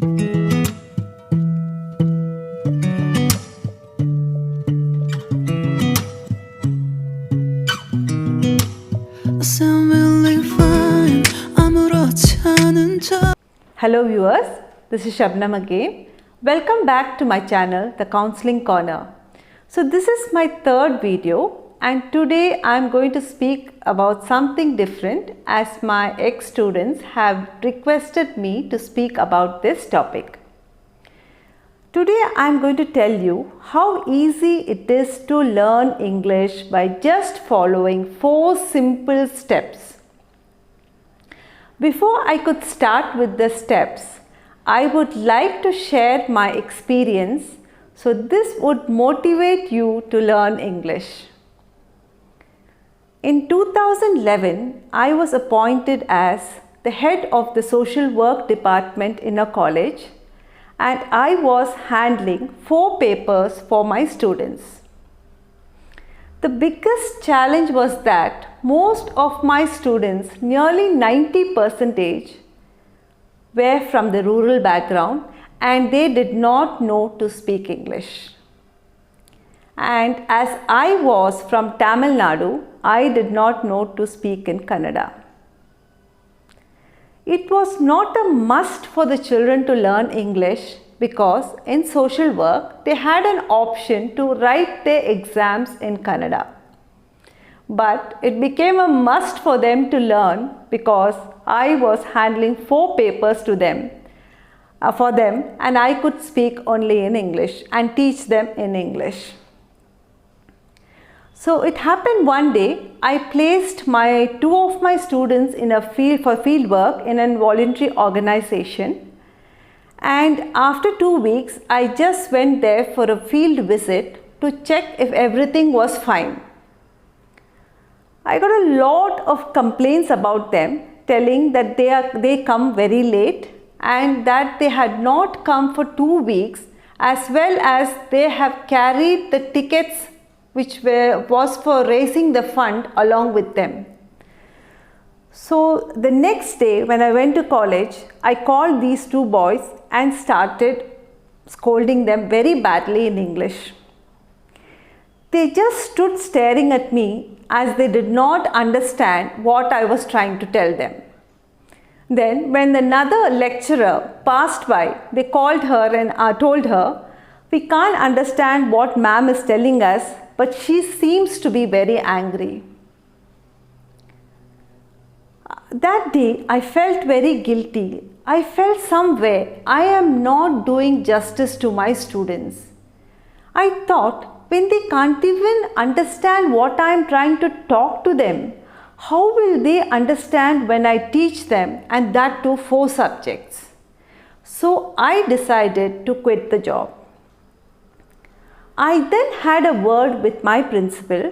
Hello viewers, this is Shabnam again. Welcome back to my channel, The Counseling Corner. So this is my third video and today I am going to speak about something different as my ex-students have requested me to speak about this topic. Today I am going to tell you how easy it is to learn English by just following 4 simple steps. Before I could start with the steps, I would like to share my experience so this would motivate you to learn English. In 2011, I was appointed as the head of the social work department in a college and I was handling 4 papers for my students. The biggest challenge was that most of my students, nearly 90%, were from the rural background and they did not know to speak English. And as I was from Tamil Nadu, I did not know to speak in Kannada. It was not a must for the children to learn English because in social work they had an option to write their exams in Kannada. But it became a must for them to learn because I was handling 4 papers for them and I could speak only in English and teach them in English. So it happened one day, I placed 2 of my students in a field work in a voluntary organization. And after 2 weeks, I just went there for a field visit to check if everything was fine. I got a lot of complaints about them, telling that they come very late and that they had not come for 2 weeks, as well as they have carried the tickets which was for raising the fund along with them. So the next day when I went to college, I called these 2 boys and started scolding them very badly in English. They just stood staring at me as they did not understand what I was trying to tell them. Then when another lecturer passed by, they called her and told her, "We can't understand what ma'am is telling us, but she seems to be very angry." That day I felt very guilty. I felt somewhere I am not doing justice to my students. I thought, when they can't even understand what I am trying to talk to them, how will they understand when I teach them, and that too 4 subjects? So I decided to quit the job. I then had a word with my principal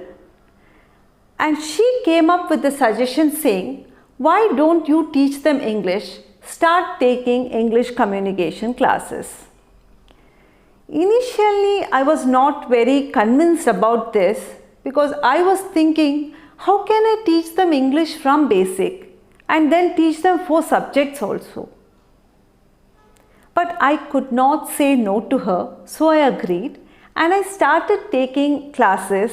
and she came up with the suggestion saying, "Why don't you teach them English? Start taking English communication classes." Initially, I was not very convinced about this because I was thinking, how can I teach them English from basic and then teach them 4 subjects also? But I could not say no to her, so I agreed and I started taking classes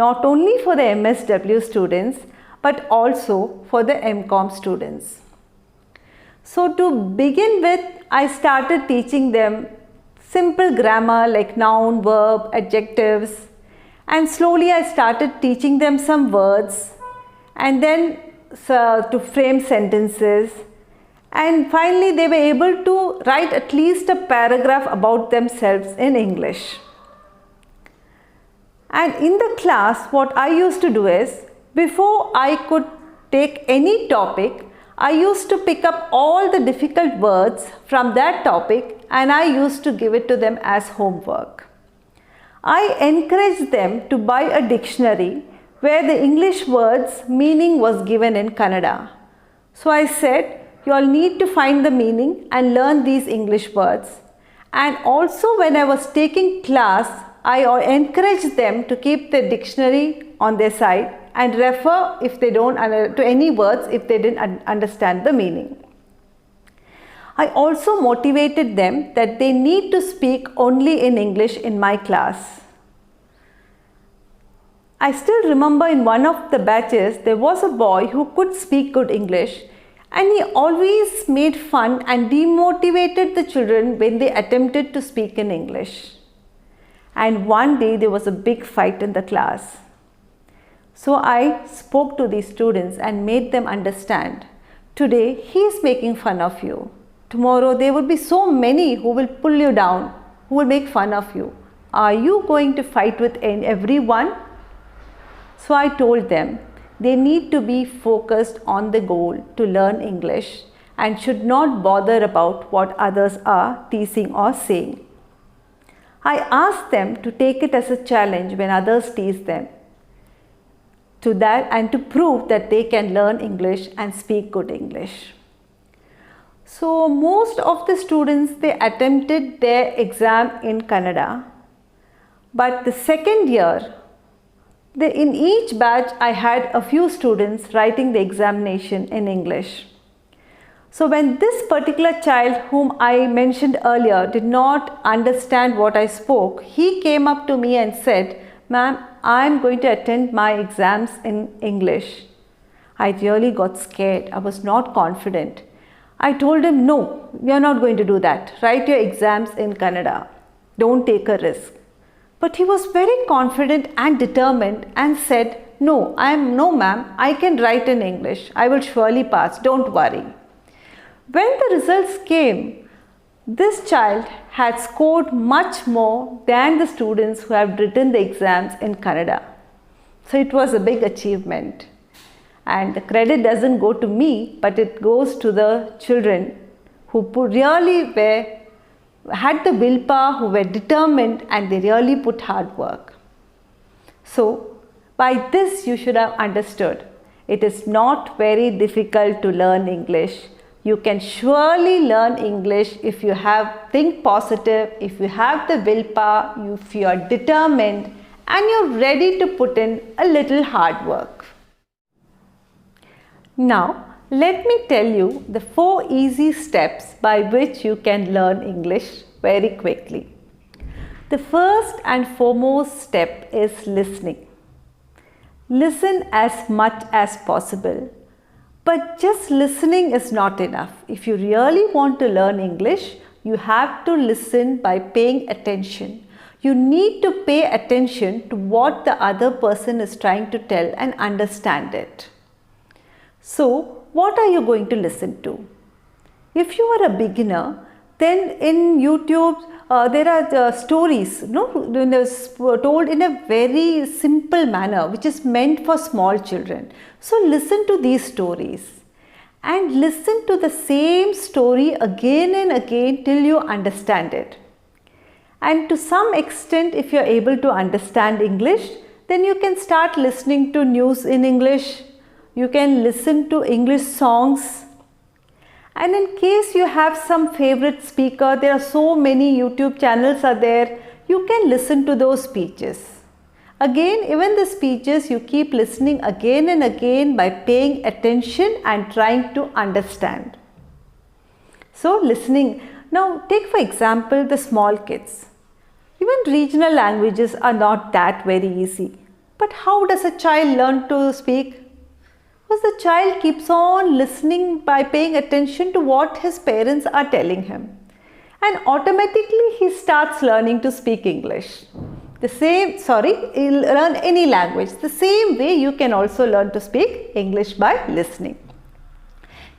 not only for the MSW students but also for the MCOM students. So to begin with, I started teaching them simple grammar like noun, verb, adjectives, and slowly I started teaching them some words and then to frame sentences, and finally they were able to write at least a paragraph about themselves in English. And in the class, what I used to do is, before I could take any topic, I used to pick up all the difficult words from that topic and I used to give it to them as homework. I encouraged them to buy a dictionary where the English words meaning was given in Kannada. So I said, you all need to find the meaning and learn these English words. And also when I was taking class, I encouraged them to keep the dictionary on their side and refer if they don't to any words if they didn't understand the meaning. I also motivated them that they need to speak only in English in my class. I still remember in one of the batches there was a boy who could speak good English, and he always made fun and demotivated the children when they attempted to speak in English. And one day there was a big fight in the class. So I spoke to these students and made them understand, today he is making fun of you. Tomorrow there will be so many who will pull you down, who will make fun of you. Are you going to fight with everyone? So I told them they need to be focused on the goal to learn English and should not bother about what others are teasing or saying. I asked them to take it as a challenge when others tease them and to prove that they can learn English and speak good English. So most of the students, they attempted their exam in Kannada, but the second year, in each batch I had a few students writing the examination in English. So when this particular child whom I mentioned earlier did not understand what I spoke, he came up to me and said, "Ma'am, I am going to attend my exams in English." I really got scared. I was not confident. I told him, "No, we are not going to do that. Write your exams in Kannada. Don't take a risk." But he was very confident and determined and said, "No, ma'am, I can write in English. I will surely pass. Don't worry." When the results came, this child had scored much more than the students who have written the exams in Kannada. So it was a big achievement. And the credit doesn't go to me, but it goes to the children who really had the willpower, who were determined, and they really put hard work. So by this you should have understood, it is not very difficult to learn English. You can surely learn English if you think positive, if you have the willpower, if you are determined, and you're ready to put in a little hard work. Now, let me tell you the 4 easy steps by which you can learn English very quickly. The first and foremost step is listening. Listen as much as possible. But just listening is not enough. If you really want to learn English, you have to listen by paying attention. You need to pay attention to what the other person is trying to tell and understand it. So, what are you going to listen to? If you are a beginner, then in YouTube, there are stories told in a very simple manner, which is meant for small children. So listen to these stories and listen to the same story again and again till you understand it. And to some extent, if you are able to understand English, then you can start listening to news in English. You can listen to English songs. And in case you have some favorite speaker, there are so many YouTube channels are there, you can listen to those speeches. Again, even the speeches you keep listening again and again by paying attention and trying to understand. So listening. Now take for example the small kids. Even regional languages are not that very easy. But how does a child learn to speak? Because the child keeps on listening by paying attention to what his parents are telling him. And automatically he starts learning to speak English. He'll learn any language. The same way you can also learn to speak English by listening.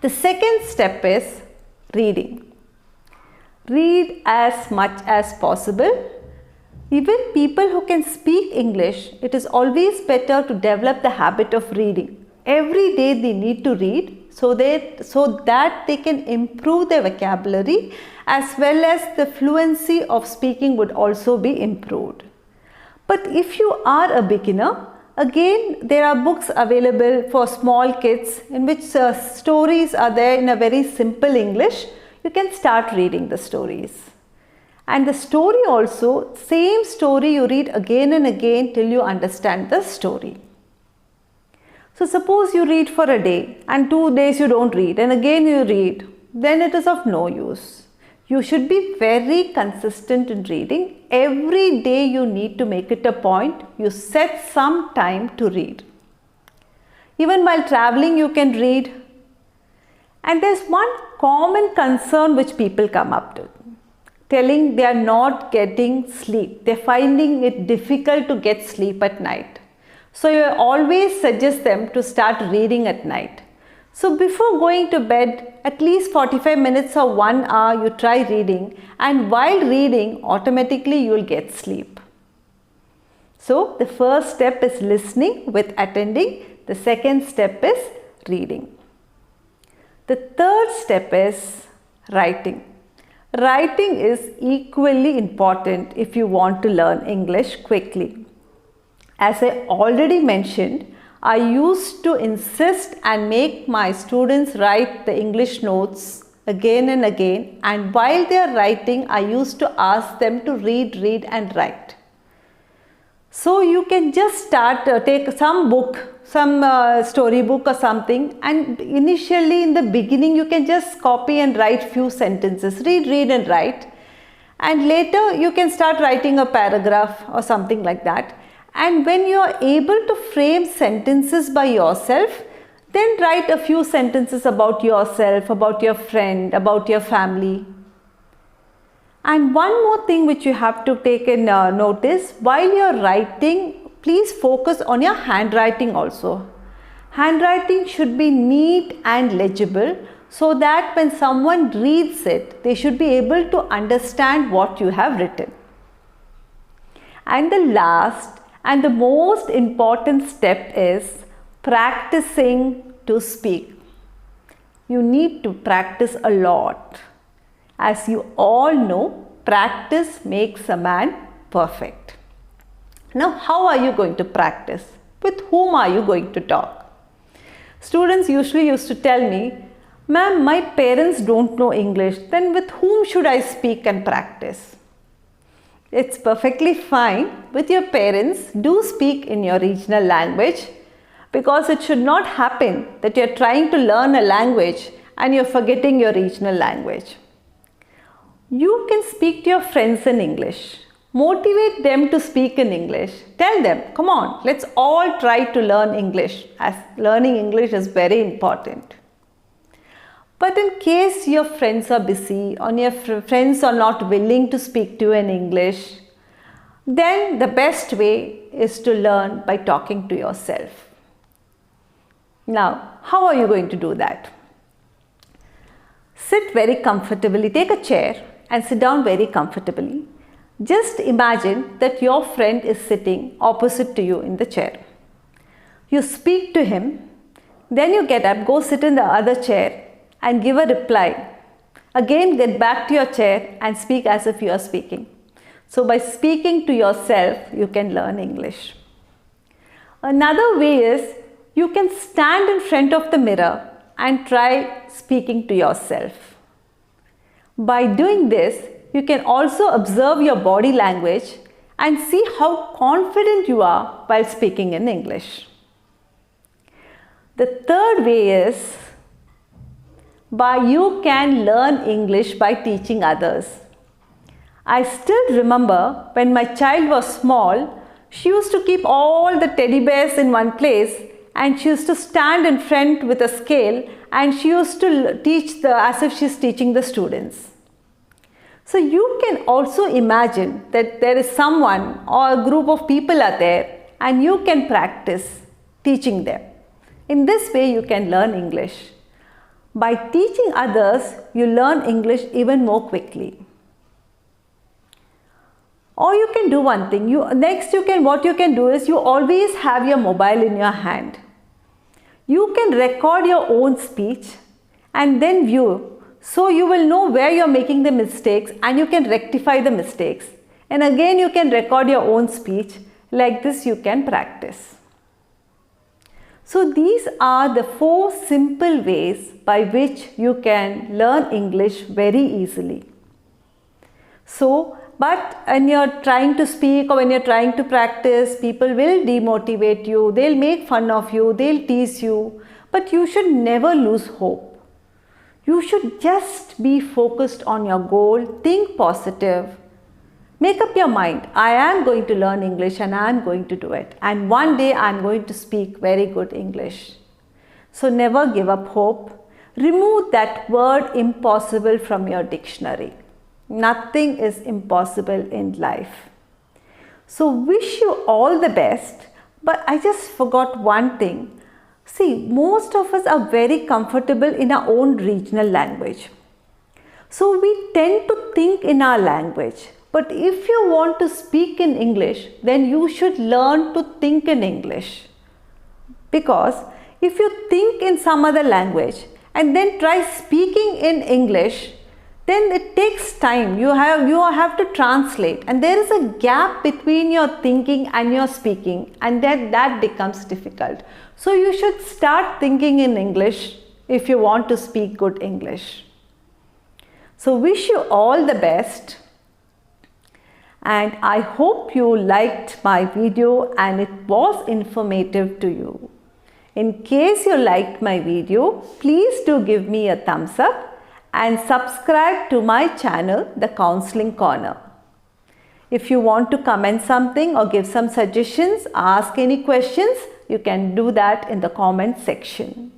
The second step is reading. Read as much as possible. Even people who can speak English, it is always better to develop the habit of reading. Every day they need to read so that they can improve their vocabulary, as well as the fluency of speaking would also be improved. But if you are a beginner, again there are books available for small kids in which stories are there in a very simple English. You can start reading the stories. And the story also, same story you read again and again till you understand the story. So suppose you read for a day and 2 days you don't read and again you read. then it is of no use. You should be very consistent in reading. Every day you need to make it a point. You set some time to read. Even while traveling you can read. And there's one common concern which people come up to, telling they are not getting sleep. They're finding it difficult to get sleep at night. So you always suggest them to start reading at night. So before going to bed, at least 45 minutes or 1 hour you try reading, and while reading automatically you will get sleep. So the first step is listening with attending. The second step is reading. The third step is writing. Writing is equally important if you want to learn English quickly. As I already mentioned, I used to insist and make my students write the English notes again and again, and while they are writing, I used to ask them to read and write. So you can just start, take some book, some storybook or something, and initially in the beginning you can just copy and write few sentences, read and write, and later you can start writing a paragraph or something like that. And when you are able to frame sentences by yourself, then write a few sentences about yourself, about your friend, about your family. And one more thing which you have to take in notice, while you are writing, please focus on your handwriting also. Handwriting should be neat and legible so that when someone reads it, they should be able to understand what you have written. And the last and the most important step is practicing to speak. You need to practice a lot. As you all know, practice makes a man perfect. Now, how are you going to practice? With whom are you going to talk? Students usually used to tell me, "Ma'am, my parents don't know English, then with whom should I speak and practice?" It's perfectly fine with your parents. Do speak in your regional language, because it should not happen that you're trying to learn a language and you're forgetting your regional language. You can speak to your friends in English. Motivate them to speak in English. Tell them, come on, let's all try to learn English, as learning English is very important. But in case your friends are busy or your friends are not willing to speak to you in English, then the best way is to learn by talking to yourself. Now, how are you going to do that? Sit very comfortably, take a chair and sit down very comfortably. Just imagine that your friend is sitting opposite to you in the chair. You speak to him, then you get up, go sit in the other chair and give a reply. Again, get back to your chair and speak as if you are speaking. So by speaking to yourself, you can learn English. Another way is you can stand in front of the mirror and try speaking to yourself. By doing this, you can also observe your body language and see how confident you are while speaking in English. The third way is you can learn English by teaching others. I still remember when my child was small, she used to keep all the teddy bears in one place and she used to stand in front with a scale and she used to teach as if she's teaching the students. So you can also imagine that there is someone or a group of people are there and you can practice teaching them. In this way you can learn English. By teaching others, you learn English even more quickly. Or you can do one thing. What you can do is you always have your mobile in your hand. You can record your own speech and then view. So you will know where you are making the mistakes and you can rectify the mistakes. And again you can record your own speech. Like this you can practice. So these are the 4 simple ways by which you can learn English very easily. But when you're trying to speak or when you're trying to practice, people will demotivate you, they'll make fun of you, they'll tease you, but you should never lose hope. You should just be focused on your goal, think positive. Make up your mind, I am going to learn English and I am going to do it. And one day I am going to speak very good English. So never give up hope. Remove that word impossible from your dictionary. Nothing is impossible in life. So wish you all the best. But I just forgot one thing. See, most of us are very comfortable in our own regional language. So we tend to think in our language. But if you want to speak in English, then you should learn to think in English. Because if you think in some other language and then try speaking in English, then it takes time. You have to translate, and there is a gap between your thinking and your speaking, and then that becomes difficult. So you should start thinking in English if you want to speak good English. So wish you all the best, and I hope you liked my video and it was informative to you. In case you liked my video, please do give me a thumbs up and subscribe to my channel, The Counseling Corner. If you want to comment something or give some suggestions, ask any questions, you can do that in the comment section.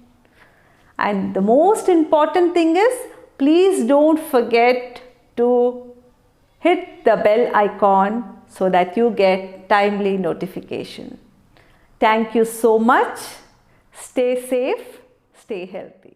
And the most important thing is, please don't forget to hit the bell icon so that you get timely notification. Thank you so much. Stay safe, stay healthy.